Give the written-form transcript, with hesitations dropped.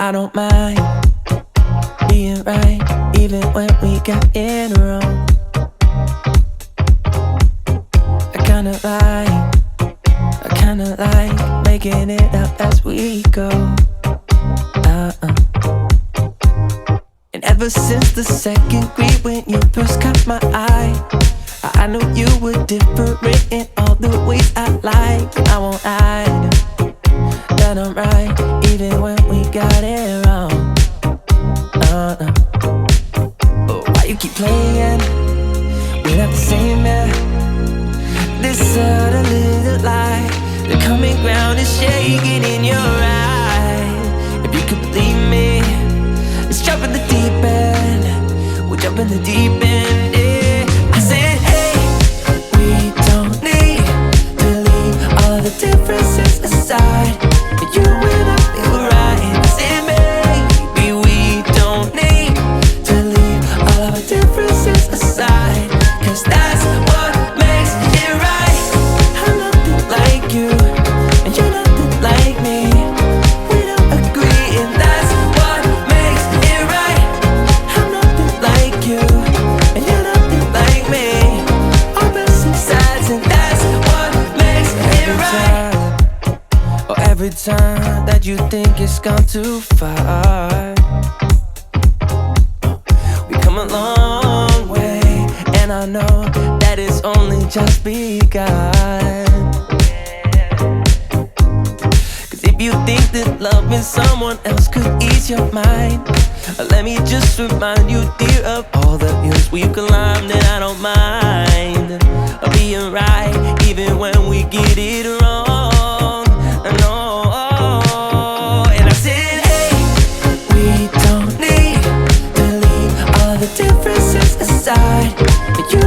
I don't mind being right, even when we got it wrong. I kinda like making it up as we go. And ever since the second grade, when you first caught my eye, I knew you were different in all the ways I like. And I won't hide that I'm right, even when we got it wrong. But why you keep playing? We're not the same, man. This other little light, the common ground is shaking in your eye. If you could believe me, let's jump in the deep end. We'll jump in the deep end, yeah. I said, hey, we don't need to leave all of the differences aside. You and I feel right. I said, maybe we don't need to leave all of the differences aside, 'cause that's what makes it right. I'm nothing like you, and you're nothing like me. We don't agree, and that's what makes it right. I'm nothing like you, and you're nothing like me. Opposite sides, and that's what makes it right. Oh, every time that you think it's gone too far, we come a long way, and I know that it's only just begun. 'Cause if you think that loving someone else could ease your mind, let me just remind you, dear, of all the hills we've climbed. And I don't mind being right, even when we get it wrong. No. And I said, hey, we don't need to leave all the differences aside. You